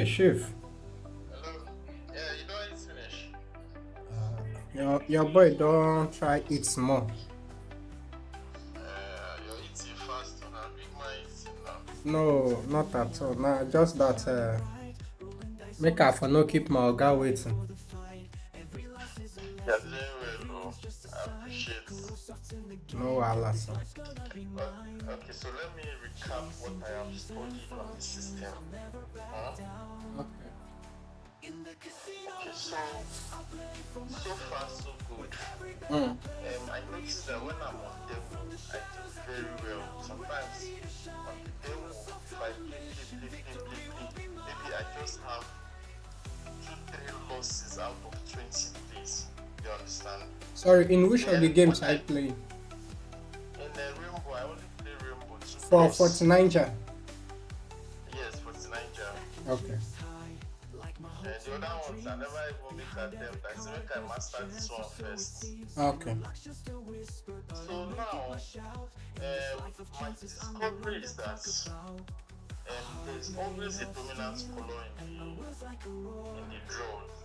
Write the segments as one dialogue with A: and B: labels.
A: Chief.
B: Hello. Yeah, you know it's finished.
A: Your boy don't try eat small.
B: You're eating fast and big man eating now.
A: No, not at all. Nah, just that make I for no keep my oga waiting.
B: You're doing well, though. I appreciate.
A: No wahala, sir.
B: Okay, so let me recap what I have studied on the system. Huh?
A: Okay.
B: Okay, so far so good.
A: Mm.
B: I noticed that when I'm on demo, I do very well. Sometimes on the demo, if I play, maybe I just have 2, 3 losses out of 20 plays. You understand?
A: Sorry, in which of the
B: Then
A: games
B: when
A: I play?
B: in the Rainbow, I only play Rainbow 2
A: For
B: plus.
A: 49ja.
B: Yes, 49ja.
A: Okay.
B: And the other ones, I never even make attempt. I say, make I master this one first.
A: Okay.
B: So now, my discovery is that there's always a dominant color in the draws.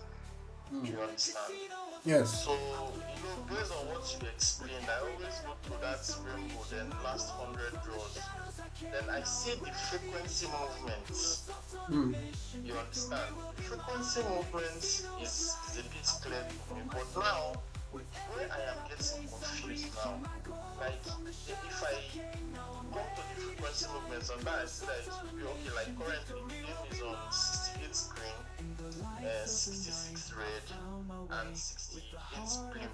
B: You understand?
A: Yes.
B: So, based on what you explained, I always go to that rainbow, then last 100 draws. Then I see the frequency movements.
A: Mm.
B: You understand? Frequency movements is a bit clear to me, but now, where I am getting confused now, like if I come to the frequency movements on that, I see that it will be okay. Like currently, the game is on 68 screen, 66 red, and 68 blue.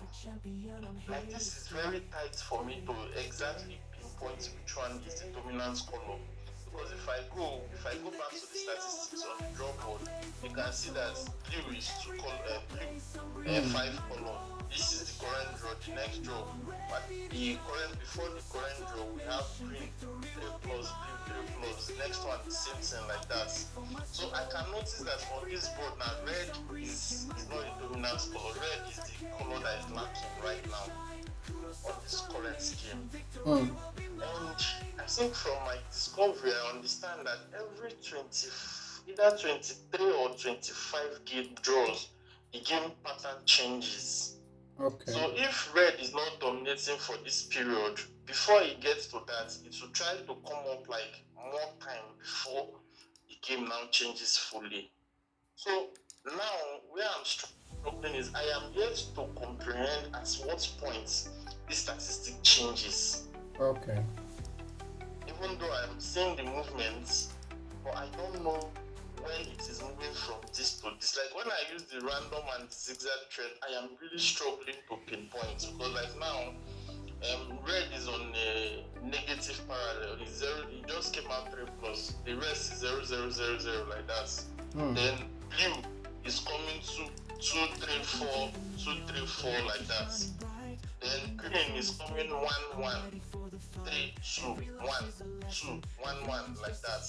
B: Like this is very tight for me to exactly pinpoint which one is the dominant color. Because if I go back to the statistics on the draw board, you can see that blue is blue, 5 color. This is the current draw. The next draw, but before the current draw, we have green 3 plus, blue 3 plus. Next one, the same thing like that. So I can notice that on this board now, red is not a dominant color. Red is the color that is lacking right now on this current scheme.
A: Mm.
B: And I think from my discovery, I understand that every either 23 or 25 game draws, the game pattern changes.
A: Okay.
B: So if red is not dominating for this period, before it gets to that, it will try to come up like more time before the game now changes fully. So now where I'm struggling is I am yet to comprehend at what point this statistic changes.
A: Okay.
B: Even though I'm seeing the movements, but I don't know when it is moving from this to this. Like when I use the random and zigzag trend, I am really struggling to pinpoint because like now, red is on a negative parallel. It's zero. It just came out 3 plus. The rest is 0 0 0 0 like that. Then blue is coming to 2 3 4 2 3 4 like that. Then green is coming 1 1 3 2 1 2 1 1 like that.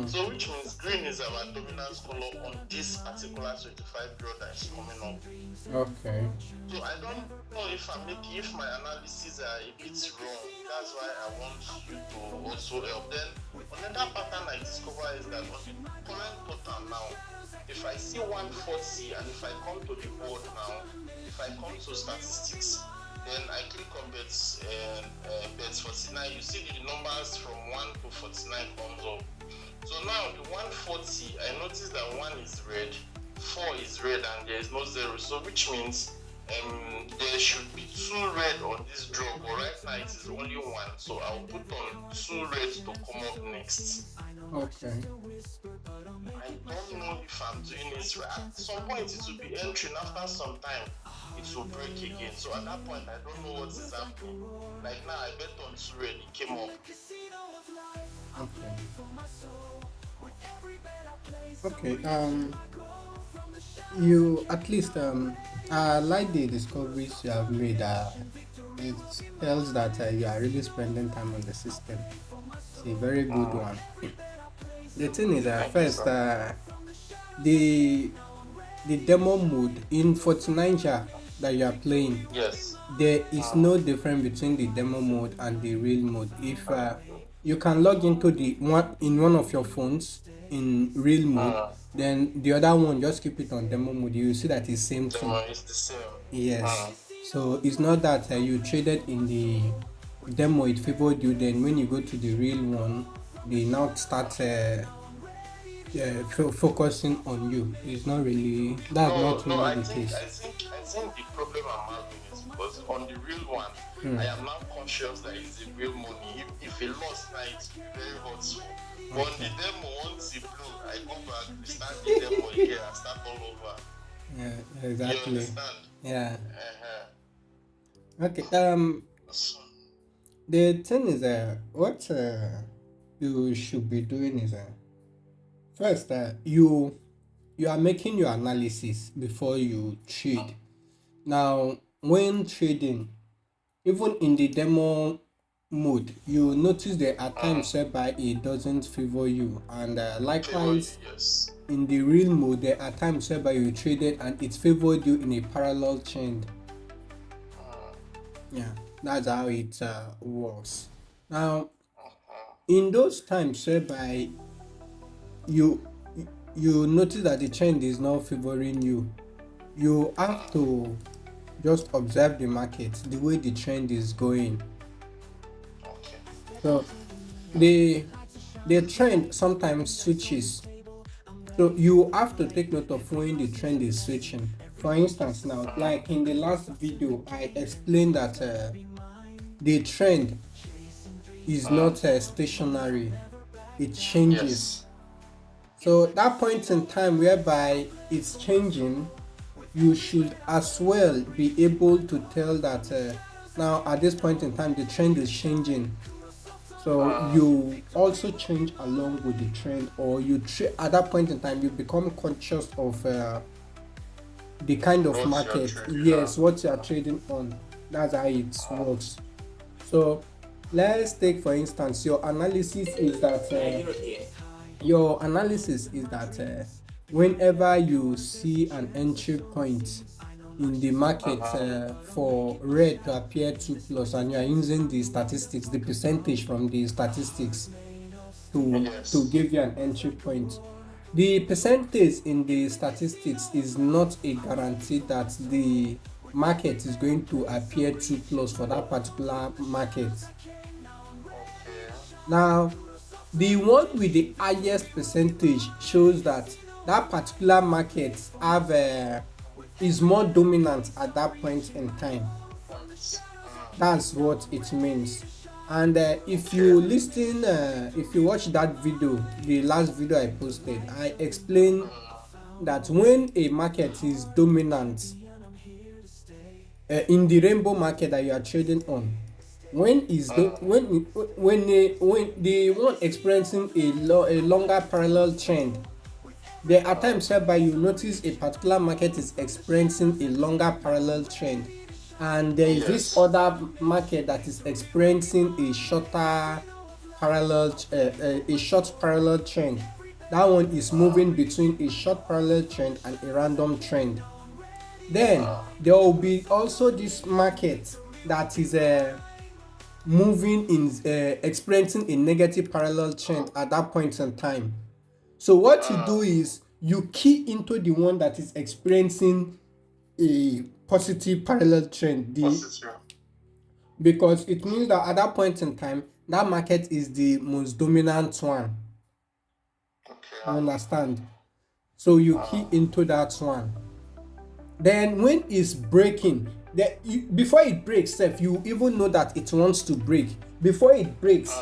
B: So which means green is our dominant color on this particular 25 draw that is coming up.
A: Okay.
B: So I don't know if my analyses are a bit wrong. That's why I want you to also help. Then another pattern I discover is that on the current total now, if I see 140 and if I come to the board now, if I come to statistics, then I click on bets 49. You see the numbers from 1 to 49 comes up. So now the 140, I notice that 1 is red, 4 is red, and there is no 0. So which means there should be 2 red on this draw, but right now it is only 1. So I'll put on 2 red to come up next.
A: Okay.
B: I don't know if I'm doing this right. At some point it will be entering, after some time it will break again. So at that point I don't know what is happening. Like now I bet on 2 red, it came up.
A: Okay. You at least I like the discoveries you have made. It tells that you are really spending time on the system. It's a very good one. The thing is, first, the demo mode in 49ja that you are playing,
B: Yes.
A: there is no difference between the demo mode and the real mode. If you can log into the one in one of your phones in real mode, then the other one just keep it on demo mode. You see that it's same
B: The
A: thing.
B: one is the same.
A: Yes. So it's not that you traded in the demo, it favored you. Then when you go to the real one, they now start focusing on you. It's not really. That's
B: No,
A: not
B: no,
A: really the case.
B: I think the problem I'm having is because on the real one, I am now conscious that it's the real money. If it lost, now it's very hurtful. But on the demo, once it blew, I go back, start the demo again, and start all over.
A: Yeah,
B: You
A: exactly.
B: understand?
A: Yeah. Okay.
B: So,
A: The thing is, what you should be doing is, first, you are making your analysis before you trade. Now, when trading, even in the demo mode, you notice there are times whereby it doesn't favor you, and
B: favor you,
A: likewise
B: yes.
A: in the real mode, there are times whereby you traded and it favored you in a parallel trend. Yeah, that's how it works. Now, in those times whereby you you notice that the trend is not favoring you, you have to just observe the market, the way the trend is going.
B: Okay.
A: So the trend sometimes switches. So you have to take note of when the trend is switching. For instance, now, like in the last video, I explained that the trend is not stationary; it changes.
B: Yes.
A: So that point in time whereby it's changing, you should as well be able to tell that now at this point in time the trend is changing. So you also change along with the trend, or at that point in time you become conscious of the kind of
B: What you're
A: market,
B: trading
A: yes,
B: on.
A: what you are trading on. That's how it works. So let's take for instance your analysis is that whenever you see an entry point in the market for red to appear 2 plus, and you are using the statistics, the percentage from the statistics to
B: Yes.
A: give you an entry point. The percentage in the statistics is not a guarantee that the market is going to appear 2 plus for that particular market.
B: Okay.
A: Now, the one with the highest percentage shows that that particular market is more dominant at that point in time.
B: Yes.
A: That's what it means. And if you listen, if you watch that video, the last video I posted, I explained that when a market is dominant in the rainbow market that you are trading on, when the one experiencing a longer parallel trend, there are times whereby you notice a particular market is experiencing a longer parallel trend, and there is this other market that is experiencing a shorter parallel a short parallel trend. That one is moving between a short parallel trend and a random trend. Then there will be also this market that is moving in experiencing a negative parallel trend at that point in time. So what you do is you key into the one that is experiencing a positive parallel trend, because it means that at that point in time that market is the most dominant one.
B: Okay.
A: You understand? So you key into that one. Then when it's breaking, before it breaks, you even know that it wants to break. Before it breaks,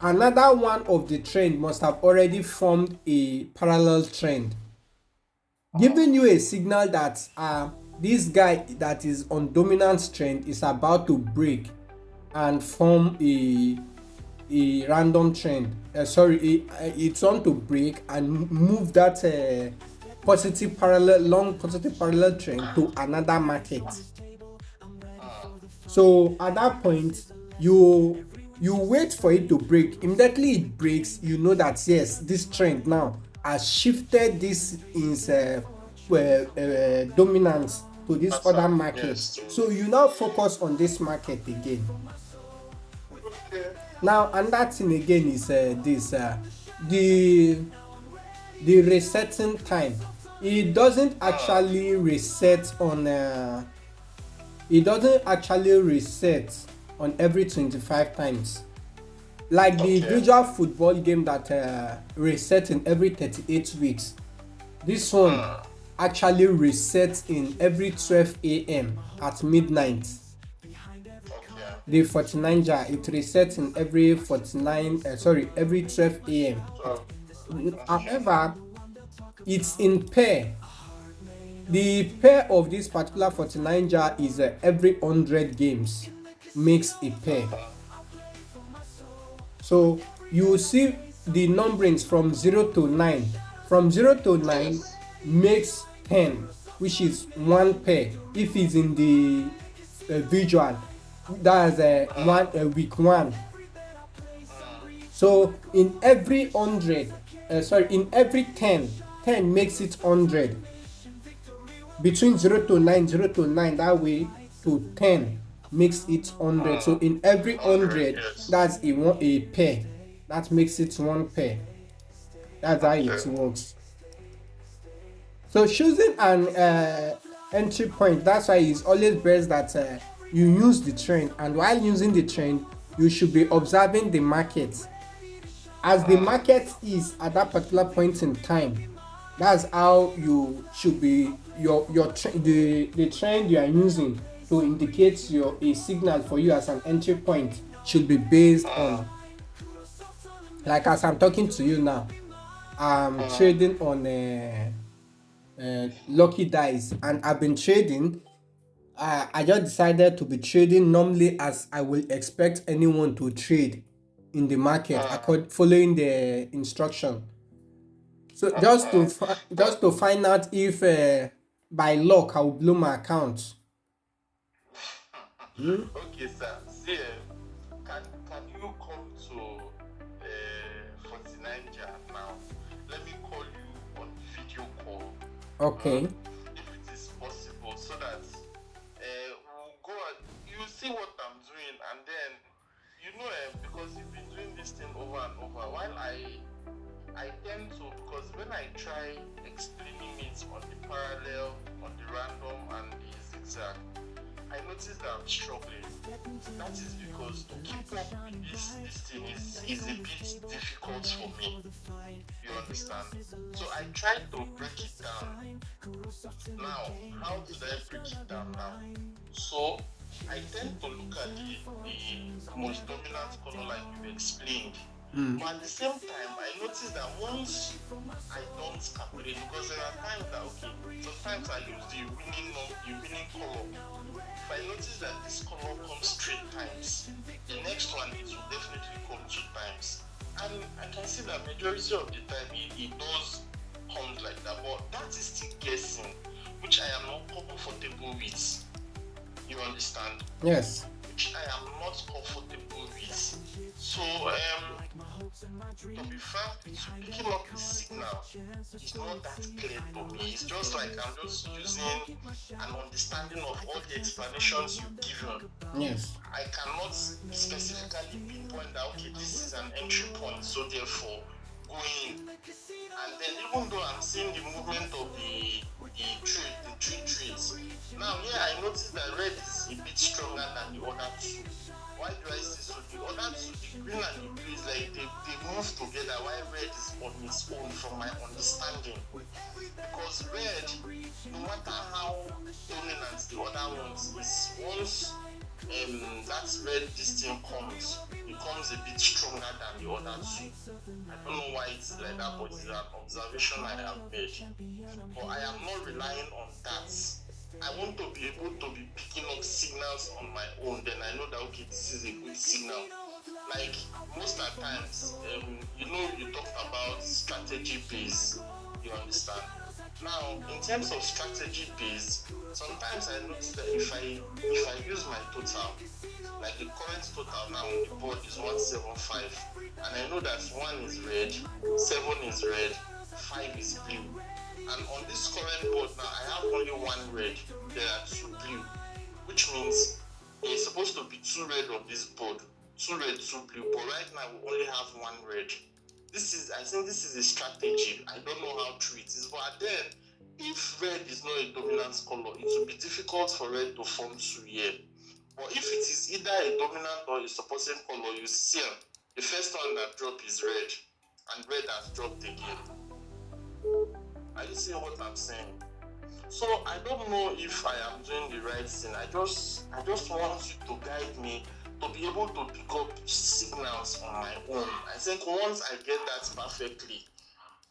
A: another one of the trend must have already formed a parallel trend, giving you a signal that this guy that is on dominant trend is about to break and form a random trend. It's on to break and move that long positive parallel trend to another market. So at that point, you wait for it to break. Immediately it breaks, you know that yes, this trend now has shifted this dominance to this other market.
B: Yes.
A: So you now focus on this market again.
B: Okay.
A: Now, and that thing again is the the resetting time. It doesn't actually reset on it doesn't actually reset on every 25 times. Like the
B: Okay.
A: visual football game that resets in every 38 weeks. This one actually resets in every 12 a.m. at midnight.
B: Okay.
A: The 49ja, it resets in every 12 a.m.
B: So, okay.
A: However, it's in pair. The pair of this particular 49ja is every 100 games makes a pair. So you will see the numberings from 0 to 9. From 0 to 9
B: Yes.
A: makes 10, which is one pair. If it's in the visual, that's week 1. So in every 100, in every 10, 10 makes it 100. Between 0 to 9, 0 to 9, that way to 10 makes it 100. So in every 100,
B: Yes.
A: that's a pair. That makes it one pair. That's how it
B: Okay.
A: works. So choosing an entry point, that's why it's always best that you use the trend. And while using the trend, you should be observing the market. As the market is at that particular point in time, that's how you should be the trend you are using to indicate a signal for you as an entry point should be based on, like as I'm talking to you now, I'm trading on lucky dice, and I've been trading. I just decided to be trading normally as I will expect anyone to trade in the market following the instruction. So just to find out if by luck I will blow my account.
B: Okay, sir. See, can you come to 49ja now? Let me call you on video call.
A: Okay.
B: If it is possible, so that we'll go and you see what I'm doing, and then because you've been doing this thing over and over. While I tend to, because when I try explaining it on the parallel, on the random, and the zigzag, I notice that I'm struggling. That is because to keep up with this thing is a bit difficult for me. You understand? So I tried to break it down. Now, how did I break it down now? So I tend to look at the most dominant color like you explained. But at the same time, I noticed that once I don't calculate, because there are times that sometimes I use the winning color. If I notice that this color comes 3 times, the next one it will definitely come 2 times. And I can see that majority of the time it does come like that, but that is still guessing, which I am not comfortable with. You understand?
A: Yes.
B: Which I am not comfortable with. So, to be frank, picking up the signal is not that clear to me. It's just like I'm just using an understanding of all the explanations you've given.
A: Yes.
B: I cannot specifically pinpoint that, this is an entry point, so therefore go in. And then even though I'm seeing the movement of the three trades, now here I notice that red is a bit stronger than the other two. Why do I say so? The other two, the green and the blue, is like they move together, while red is on its own from my understanding. Because red, no matter how dominant the other ones is, once that red this thing becomes a bit stronger than the other two. I don't know why it's like that, but it's an observation I have made. But I am not relying on that. I want to be able to be picking up signals on my own. Then I know that this is a good signal. Like most of the times, you talked about strategy base. You understand? Now, in terms of strategy base, sometimes I notice that if I use my total, like the current total now on the board is 175, and I know that 1 is red, 7 is red, 5 is blue. And on this current board now, I have only 1 red, there are 2 blue, which means there's supposed to be 2 red on this board, 2 red, 2 blue, but right now we only have 1 red. I think this is a strategy. I don't know how true it is, but then if red is not a dominant color, it will be difficult for red to form 2 here. But if it is either a dominant or a supporting color, you see the first one that dropped is red, and red has dropped again. Are you seeing what I'm saying? So I don't know if I am doing the right thing. I just want you to guide me to be able to pick up signals on my own. I think once I get that perfectly,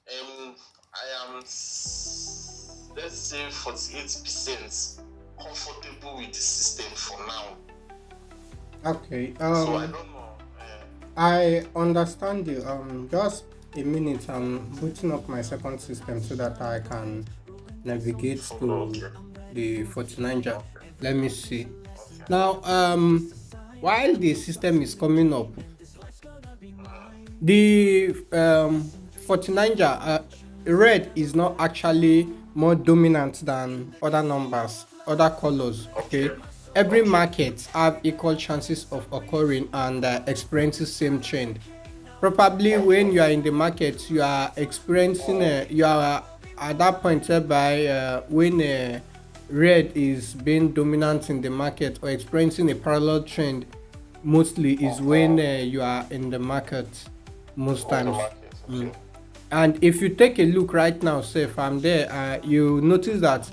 B: I am, let's say, 48% comfortable with the system for now.
A: Okay.
B: So I don't know.
A: I understand you. Just a minute. I'm booting up my second system so that I can navigate to
B: Okay.
A: the 49er. Let me see.
B: Okay.
A: Now, while the system is coming up, the 49er red is not actually more dominant than other numbers, other colors. Okay,
B: Okay.
A: every
B: Okay.
A: market have equal chances of occurring and experiencing same trend. Probably when
B: Okay.
A: you are in the market, you are experiencing you are at that point whereby when red is being dominant in the market or experiencing a parallel trend, mostly is when you are in the market most
B: In the
A: times.
B: market. Okay.
A: And if you take a look right now, say if I'm there, you notice that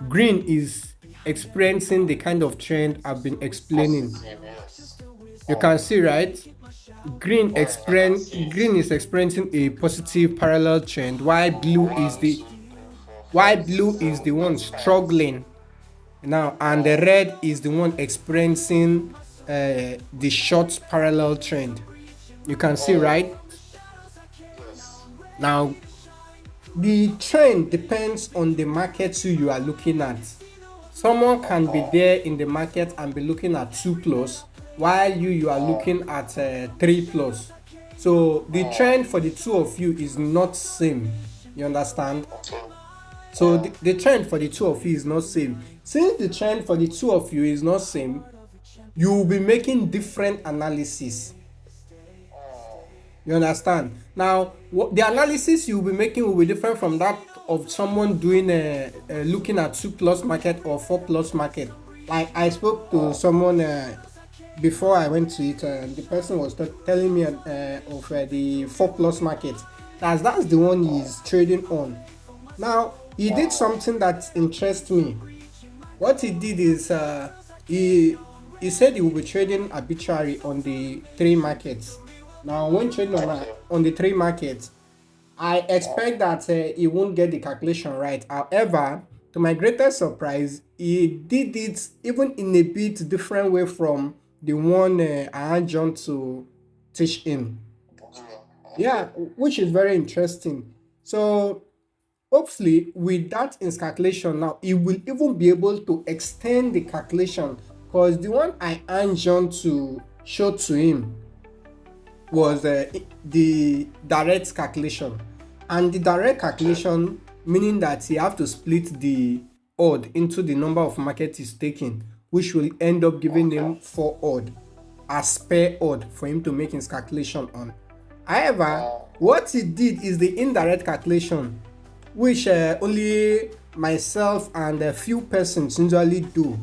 A: green is experiencing the kind of trend I've been explaining.
B: Positive, yes.
A: You can see, right?
B: I can see it.
A: Green is experiencing a positive parallel trend, while blue is
B: One,
A: the
B: two, three, four, five, six, seven,
A: one
B: 8 times.
A: struggling now, and the
B: Oh,
A: red is the one experiencing the short parallel trend. You can see,
B: oh,
A: right?
B: yes.
A: Now, the trend depends on the market you are looking at. Someone can be there in the market and be looking at 2 plus, while you are looking at 3 plus. So the trend for the two of you is not same. You understand?
B: Okay.
A: So the trend for the two of you is not same. Since the trend for the two of you is not same, you will be making different analysis. You understand? Now, the analysis you will be making will be different from that of someone doing looking at 2 plus market or 4 plus market. Like I spoke to someone before I went to it, the person was telling me of the 4 plus market. That's the one he's trading on. Now, he did something that interests me. What he did is he said he will be trading arbitrary on the 3 markets. Now, when trading
B: Okay.
A: on the 3 markets, I expect that he won't get the calculation right. However, to my greatest surprise, he did it even in a bit different way from the one I had John to teach him. Yeah,
B: Okay.
A: which is very interesting. So hopefully with that in calculation now, he will even be able to extend the calculation, because the one I had John to show to him was the direct calculation, and the direct
B: Okay.
A: calculation meaning that you have to split the odd into the number of market he's taking, which will end up giving
B: Okay.
A: him 4 odd as per odd for him to make his calculation on. However, what he did is the indirect calculation, which only myself and a few persons usually do,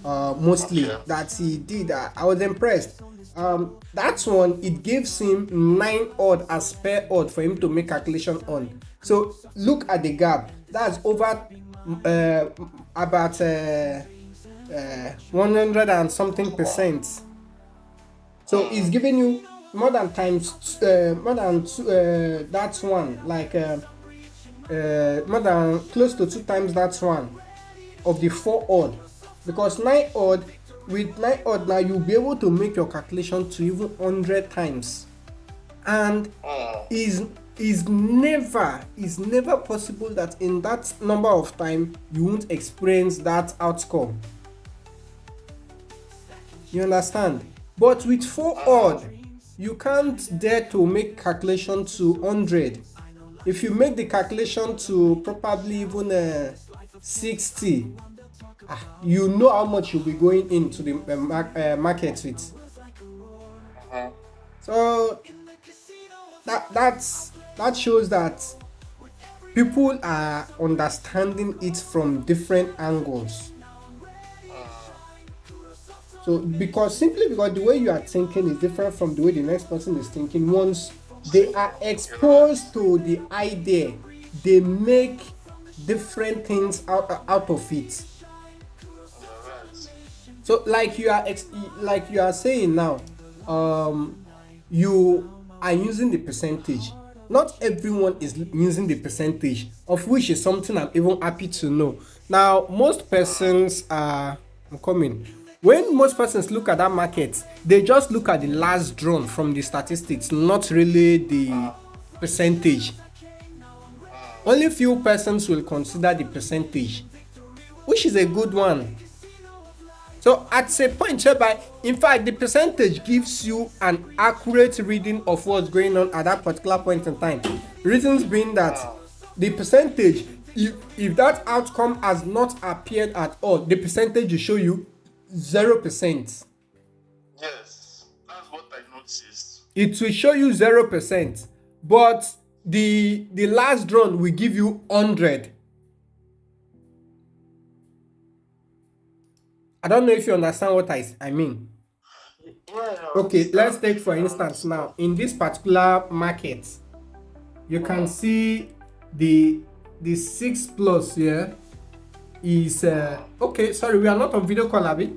A: mostly
B: Okay.
A: that he did. I was impressed. That one, it gives him 9 odd as per odd for him to make calculation on. So look at the gap. That's over uh, about 100 and something percent. So it's giving you more than times more than that one, like more than close to 2 times that one of the 4 odd, because 9 odd, with 9 odd now you'll be able to make your calculation to even 100 times, and is never possible that in that number of time you won't experience that outcome. You understand? But with 4 odd, you can't dare to make calculation to 100. If you make the calculation to probably even 60, you know how much you'll be going into the market with. So that shows that people are understanding it from different angles. So simply because the way you are thinking is different from the way the next person is thinking, once they
B: See,
A: are
B: you're right.
A: exposed to the idea, they make different things out of it.
B: You're right.
A: So like you are saying now, um, you are using the percentage. Not everyone is using the percentage, of which is something I'm even happy to know. Now, most persons are I'm coming. When most persons look at that market, they just look at the last drawn from the statistics, not really the percentage. Only few persons will consider the percentage, which is a good one. So at a point whereby, in fact, the percentage gives you an accurate reading of what's going on at that particular point in time. Reasons being that the percentage, if that outcome has not appeared at all, the percentage will show you 0%.
B: Yes, that's what I noticed.
A: It will show you 0%, but the last drawn will give you 100. I don't know if you understand what I mean.
B: Yeah, I
A: Okay, let's
B: understand.
A: take for
B: I
A: instance
B: understand.
A: now, in this particular market, you can see the 6 plus here is okay, sorry, we are not on video call, Abby.
B: No,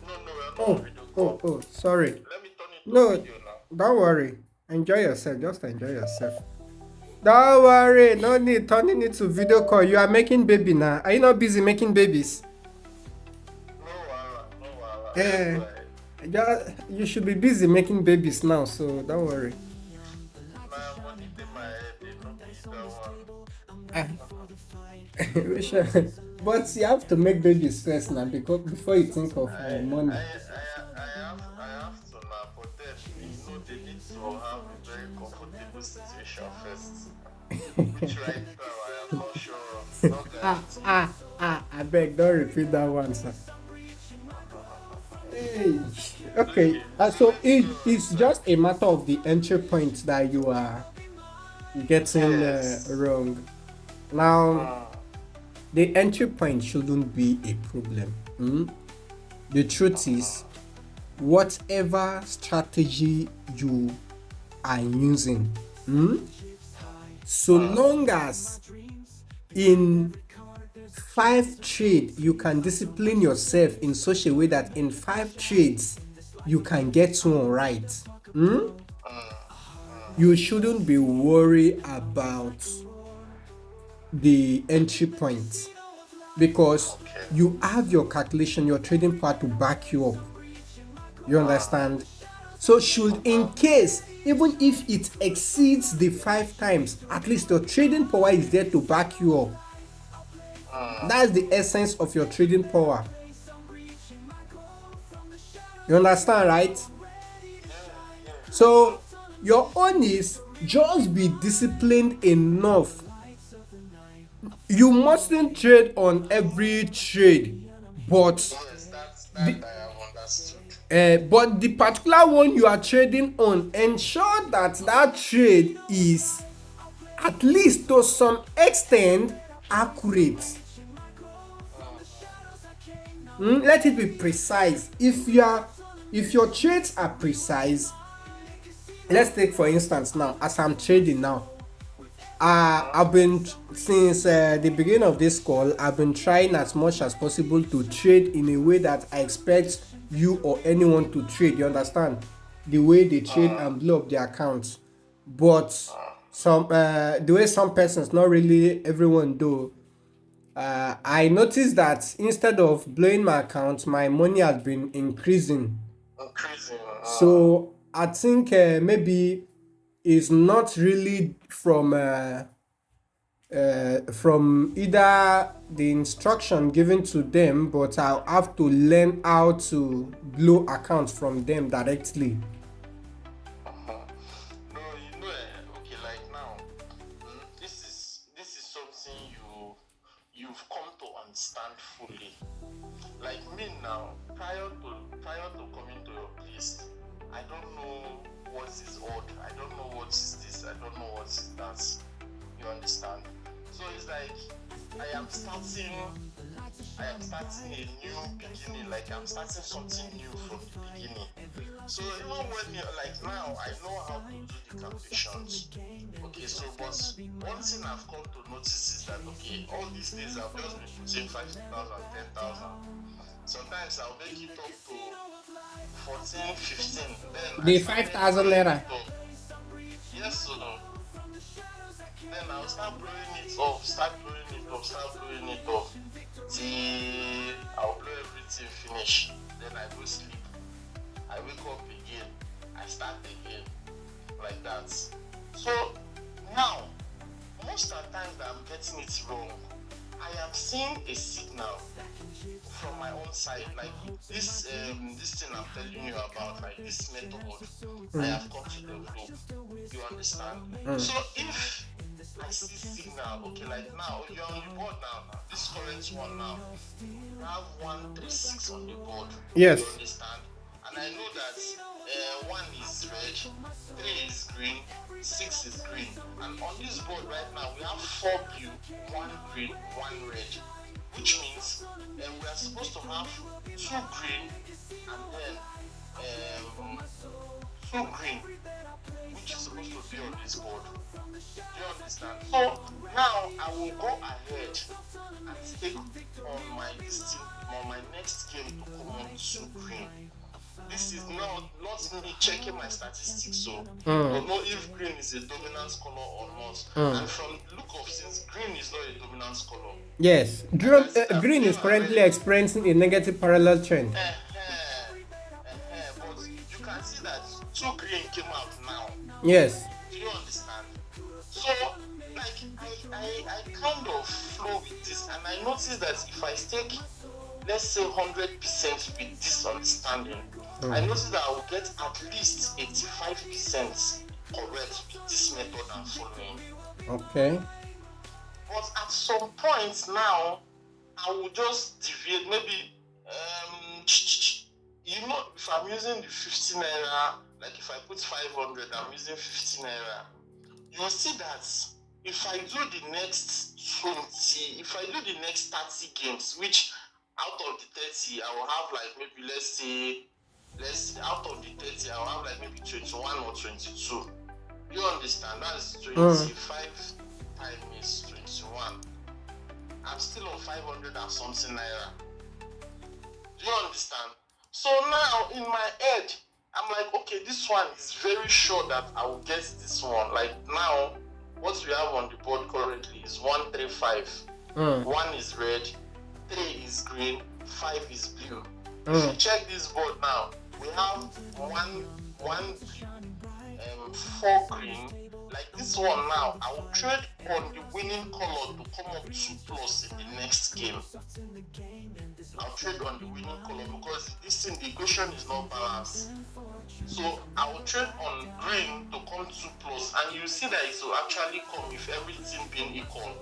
B: no, we're not on
A: Oh,
B: video
A: oh,
B: call.
A: oh, sorry.
B: Let me turn it to
A: No,
B: video now.
A: don't worry. Enjoy yourself. Just enjoy yourself. Don't worry. No need turning it to video call. You are making baby now. Are you not busy making babies?
B: No, no, let's
A: Eh,
B: go ahead.
A: you should be busy making babies now, so don't worry.
B: My money in my head, they don't need
A: Ah,
B: that one.
A: we should- but you have to make babies first now, because before you think of money.
B: I have to now, but then, they need to have a very comfortable situation first, which right now I am not sure of. No guarantee.
A: I beg, don't repeat that one, sir. Hey, okay.
B: Okay,
A: So it's
B: so
A: just a matter of the entry point that you are getting
B: yes.
A: wrong. Now,
B: Uh,
A: the entry point shouldn't be a problem. The truth is, whatever strategy you are using, so long as in 5 trade you can discipline yourself in such a way that in 5 trades you can get one right, you shouldn't be worried about the entry point, because
B: okay.
A: you have your calculation, your trading part to back you up. You understand? So should, in case, even if it exceeds the 5 times, at least your trading power is there to back you up. That's the essence of your trading power. You understand, right? So your own is just be disciplined enough. You mustn't trade on every trade, but
B: Yes, that
A: the,
B: I have understood.
A: but the particular one you are trading on, ensure that that trade is at least to some extent accurate. Let it be precise. If your trades are precise, let's take for instance now, as I'm trading now, I've been since the beginning of this call, I've been trying as much as possible to trade in a way that I expect you or anyone to trade. You understand? The way they trade and blow up their accounts. But the way some persons, not really everyone do, I noticed that instead of blowing my account, my money has been increasing.
B: Increasing.
A: So I think maybe it's not really from either the instruction given to them, but I'll have to learn how to blow accounts from them directly.
B: No, okay, like now, this is something you've come to understand fully. Like me now, prior to coming to your place, I don't know what is odd. I don't know what like I am starting I am starting a new beginning, like I'm starting something new from the beginning. So even when you like now I know how to do the calculations. Okay, so but one thing I've come to notice is that okay, all these days I've just been putting 5,000, 10,000. Sometimes I'll make it up to 14, 15. Then I
A: The
B: started
A: 5,000
B: blowing
A: naira.
B: it up. Yes, so then I'll start blowing it up, start blowing it up, start blowing it up. Till I'll blow everything finish. Then I go sleep. I wake up again. I start again. Like that. So now, most of the times that I'm getting it wrong, I am seeing a signal from my own side, like this thing I'm telling you about, like this method I have come to develop. You understand? So if I see signal, okay, like now you're on the board now. This current one now, you have 136 on the board.
A: Yes.
B: You understand? And I know that one is red, three is green, six is green. And on this board right now, we have four blue, one green, one red. Which means we are supposed to have two green and then two green, which is supposed to be on this board. Do you understand? So now I will go ahead and take on my next game to come on two green. This is not me checking my statistics, so to know if green is a dominant color or not. And from the look of things, green is not a dominant color.
A: Yes. Green is currently experiencing a negative parallel trend.
B: But you can see that two green came out now.
A: Yes.
B: Do you understand? So, like, I kind of flow with this, and I noticed that if I take, let's say, 100% with this understanding, I noticed that I will get at least 85% correct with this method I'm following.
A: Okay.
B: But at some point now, I will just deviate. Maybe, if I'm using the 50 naira, like if I put 500, I'm using 50 naira. You'll see that if I do the next 20, if I do the next 30 games, which out of the 30, I will have like maybe let's say out of the 30, I will have like maybe 21 or 22. You understand? That's 25 times 21. I'm still on 500 and something naira. Do you understand? So now in my head, I'm like, okay, this one is very sure that I will get this one. Like now, what we have on the board currently is 135. 1 is red, 3 is green, 5 is blue. If you check this board now, we have 1 blue, 4 green. Like this one now, I will trade on the winning color to come up 2 plus in the next game. I'll trade on the winning color because this thing, the equation is not balanced. So I will trade on green to come 2 plus, and you see that it will actually come if everything being equal.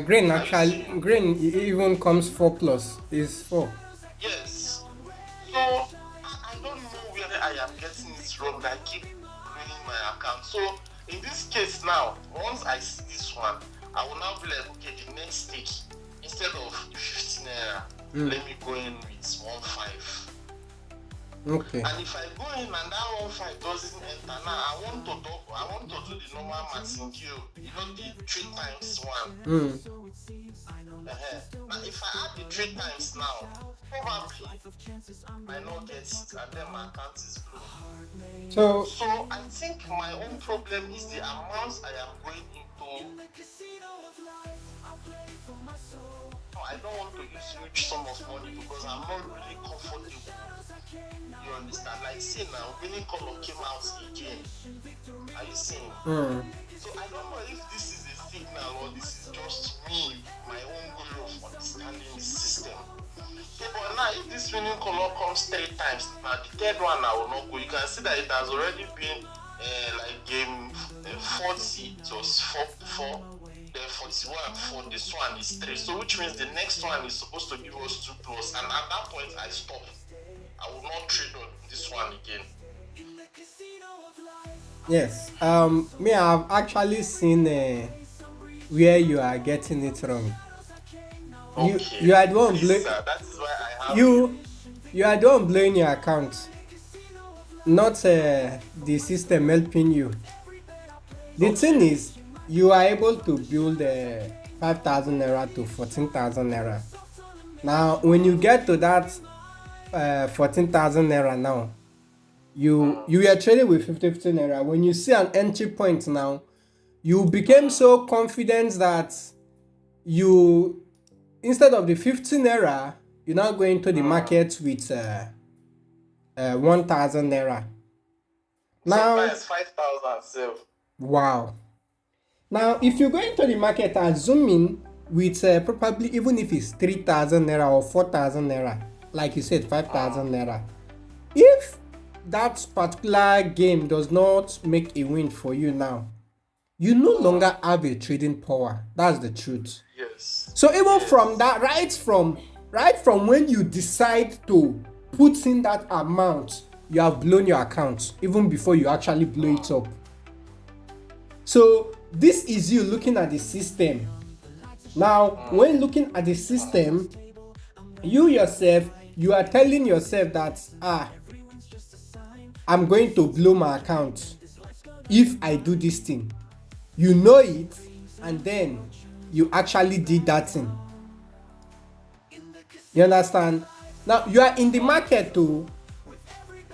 A: Green even comes 4 plus. Is 4.
B: Yes. So I don't know where I am getting it wrong. I keep ruining my account. So in this case now, once I see this one, I will now be like, okay, the next stake, instead of 15 naira, let me go in with 1.5.
A: Okay.
B: And if I go in and that 1.5 doesn't enter, now I want to do the normal martingale, the 3 times 1. Now if I add the 3 times now, probably I not get it, and then my account is blown. So I think my own problem is the amount I am going into. I don't want to use huge sum of money because I'm not really comfortable. You understand? Like, see now, winning color came out again. Are you seeing? So I don't know if this is a signal or this is just me, my own way of understanding the system. So, but now if this winning color comes 3 times, now the third one I will not go. You can see that it has already been like game 40, it was 4. Then 41 for this one is 3. So which means the next one is supposed to give us 2 plus. And at that point I stop. I will not trade on this one again.
A: Yes. Me, I've actually seen where you are getting it wrong. You
B: Okay.
A: are the one
B: Please, sir. That is why I have you.
A: you you are the one blowing your account, not the system helping you. The thing
B: Okay.
A: is, you are able to build 5,000 naira to 14,000 naira. Now, when you get to that 14,000 naira now, you were trading with 50 naira. When you see an entry point now, you became so confident that you, instead of the 50 naira, you now go into the market with 1,000 naira. Now,
B: Sometimes 5,000 self.
A: wow. Now, if you go into the market assuming with probably even if it's 3,000 naira or 4,000 naira, like you said, 5,000 naira, if that particular game does not make a win for you now, you no longer have a trading power. That's the truth.
B: Yes.
A: So even
B: Yes.
A: from that, right from when you decide to put in that amount, you have blown your account even before you actually blow it up. So this is you looking at the system. Now, when looking at the system, you yourself, you are telling yourself that I'm going to blow my account if I do this thing. You know it, and then you actually did that thing. You understand? Now you are in the market too.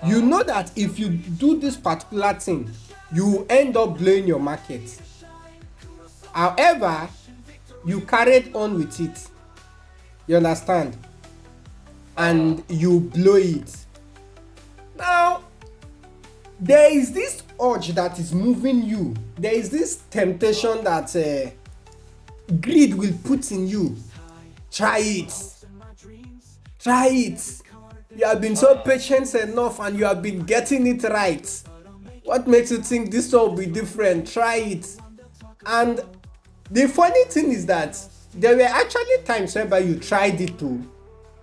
A: You know that if you do this particular thing, you end up blowing your market. However, you carried on with it. You understand? And you blow it. Now, there is this urge that is moving you. There is this temptation that greed will put in you. Try it. Try it. You have been so patient enough and you have been getting it right. What makes you think this will be different? Try it. And the funny thing is that there were actually times whereby you tried it too,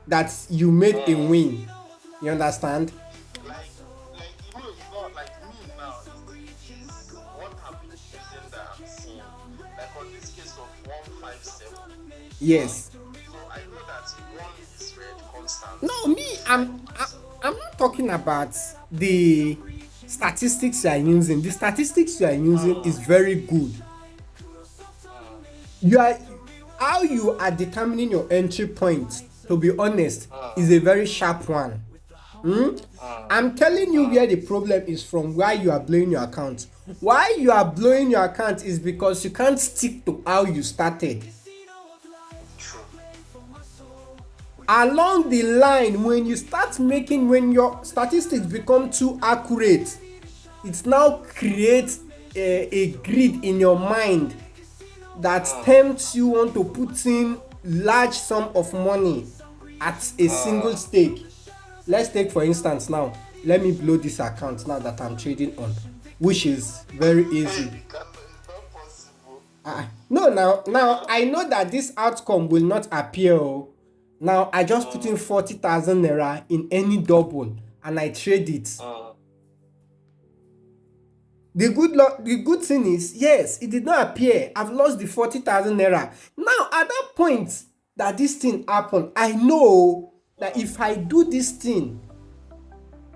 A: that you made a win. You understand?
B: It's not like me now. It's what I've been using that I'm seeing. Like on this case of 157.
A: Yes.
B: So I know that one is red constant.
A: No, me, I'm not talking about the statistics you are using. The statistics you are using is very good. How you are determining your entry point, to be honest, is a very sharp one. I'm telling you where the problem is from, why you are blowing your account. Why you are blowing your account is because you can't stick to how you started.
B: True.
A: Along the line, when your statistics become too accurate, it now creates a greed in your mind that tempts you want to put in large sum of money at a single stake. Let's take for instance now, let me blow this account now that I'm trading on, which is very easy.
B: It's not possible.
A: No, now I know that this outcome will not appear. Now I just put in 40,000 naira in any double and I trade it. The good thing is, yes, it did not appear. I've lost the 40,000 naira. Now, at that point that this thing happened, I know that if I do this thing,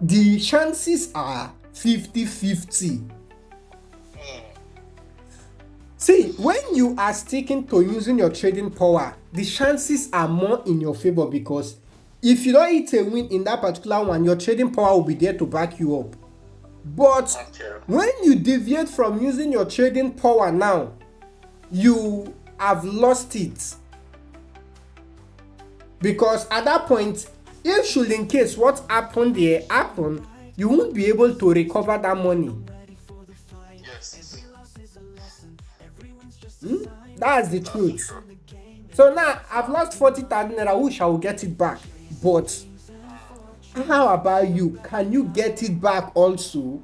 A: the chances are 50-50. See, when you are sticking to using your trading power, the chances are more in your favor, because if you don't hit a win in that particular one, your trading power will be there to back you up. But when you deviate from using your trading power now, you have lost it. Because at that point, if should in case what happened there happen, you won't be able to recover that money.
B: Yes.
A: That's the truth. So now I've lost 40,000 naira. I wish I will get it back. But how about you? Can you get it back also?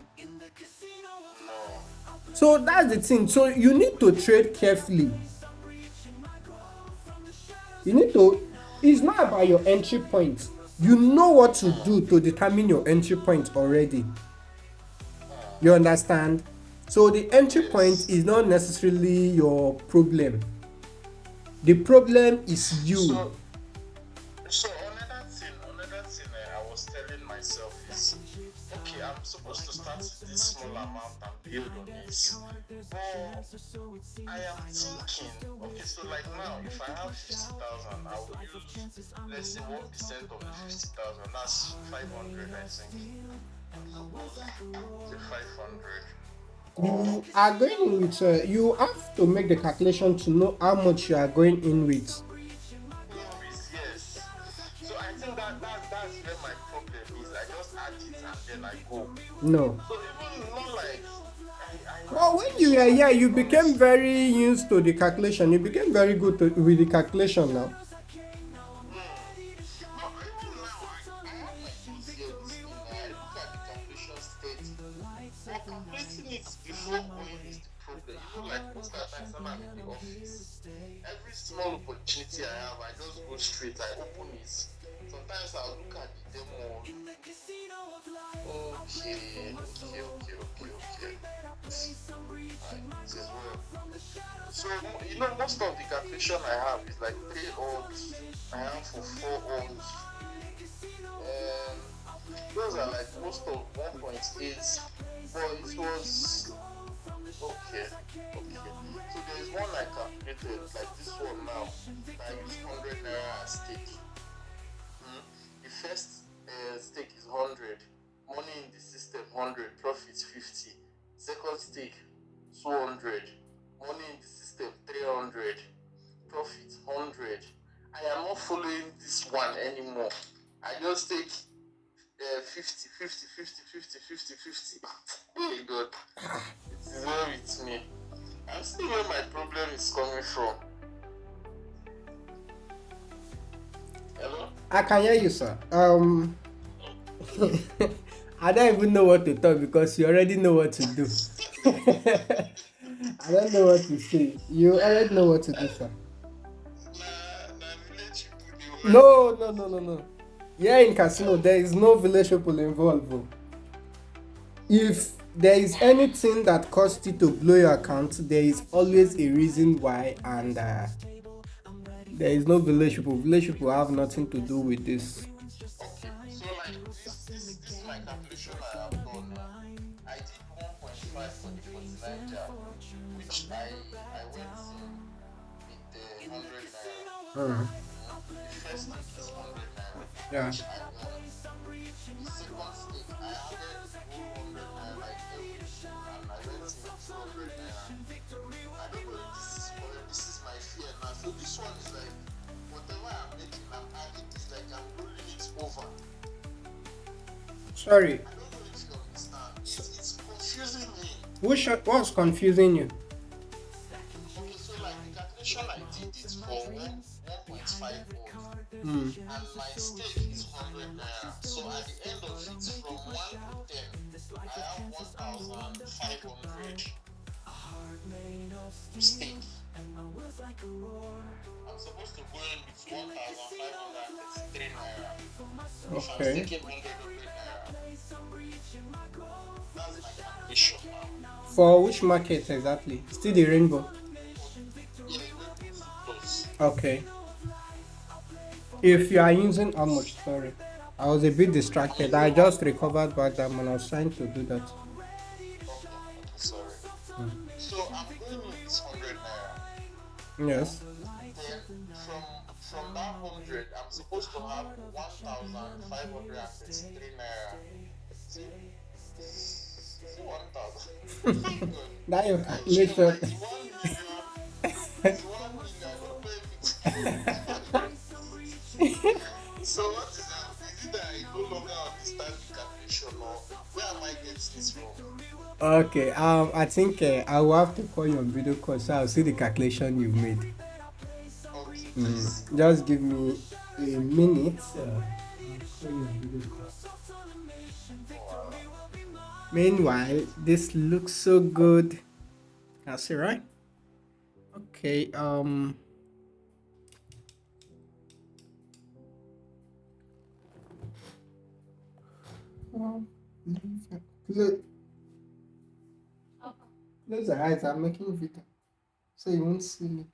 A: So that's the thing. So you need to trade carefully. It's not about your entry point. You know what to do to determine your entry point already. You understand? So the entry point
B: Yes.
A: is not necessarily your problem. The problem is you.
B: So so another thing I was telling myself is, okay, I'm supposed to start with this small amount and build on it. But I am thinking, okay, so like now, if I have 50,000, I'll use, let's say, 1% of the 50,000. That's 500, I think. Suppose say 500. Or
A: You are going in with, you have to make the calculation to know how much you are going in with.
B: movies, yes. So I think that's where my problem is. I just add it and then I go.
A: No.
B: So even not like I'm
A: Well, when
B: even
A: you were here, you
B: struggling
A: became
B: honestly.
A: very used to the calculation. You became very good with the calculation now.
B: But even now, I have my tools here with me now. I look at the calculation steady. But calculating it before going is the problem. Like most of the times when I'm in the office, every small opportunity I have, I just go straight, I open it. Sometimes I'll look at the demo, okay. It is well. So, most of the calculation I have is like 3 odds. I have for 4 odds. Those are like most of 1.8. But it was okay. So there is one I calculated, like this one now. I use 100 naira as stake. The first stake is 100. Money in the system 100. Profit 50. Second stake 200. Money in the system 300. Profit 100. I am not following this one anymore. I just take 50, 50, 50, 50, 50, 50. Oh God, it is well with me. I'm still where my problem is coming from. Hello?
A: I can hear you, sir. I don't even know what to talk because you already know what to do. I don't know what to say. You already know what to do, sir.
B: Nah, village people, they worry.
A: No, no, no, no, no. Here in casino, there is no village people involved. Oh. If there is anything that caused you to blow your account, there is always a reason why, and there is no village people. Village people have nothing to do with this.
B: Okay, so like this is my calculation I have done. I did 1.5 for the 49 jar, which I went in with the 100 naira.
A: Mm.
B: The first stake is 100 naira,
A: Yeah.
B: which I won. The second stake, I added the whole 100 naira like everything, and I went in with 200 naira. I don't know if this is correct. This is my fear now. So this one is like whatever I'm making, I'm adding this like I'm rolling it over.
A: Sorry.
B: I don't know if you understand. It's confusing me.
A: What's confusing you?
B: Okay, so like the calculation I did it for 1.5 volt,
A: Mm.
B: and my stake is 100 naira. So at the end of it, from 1 to 10, I have 1,500 to stake. I'm supposed to go in with 1,533 naira. If I'm
A: Okay.
B: staking 100 naira, that's my calculation now.
A: For which market exactly? Still the rainbow.
B: Yeah, Rainbow Plus.
A: Okay. If you are using how much? Sorry. I was a bit
B: I'm
A: distracted. I
B: using
A: just
B: one.
A: recovered back that when I was trying to do that.
B: Okay, sorry.
A: Mm.
B: So I'm going in with 100 naira.
A: Yes.
B: Then from that 100, I'm supposed to have 1,533 naira. See, see 1,000. My God.
A: That your
B: Chill,
A: calculation.
B: it's 1 million. It's 1 million. I don't know if it's. So what is that? Is it that I no longer understand the calculation, or where am I getting this from?
A: Okay. I think I will have to call you on video call so I'll see the calculation you've made.
B: Okay,
A: Mm.
B: please.
A: Just give me a minute. I'll call you on video call.
B: Wow.
A: Meanwhile, this looks so good. That's it, right? Okay. Um, Those are right. I'm making video, so you won't see me.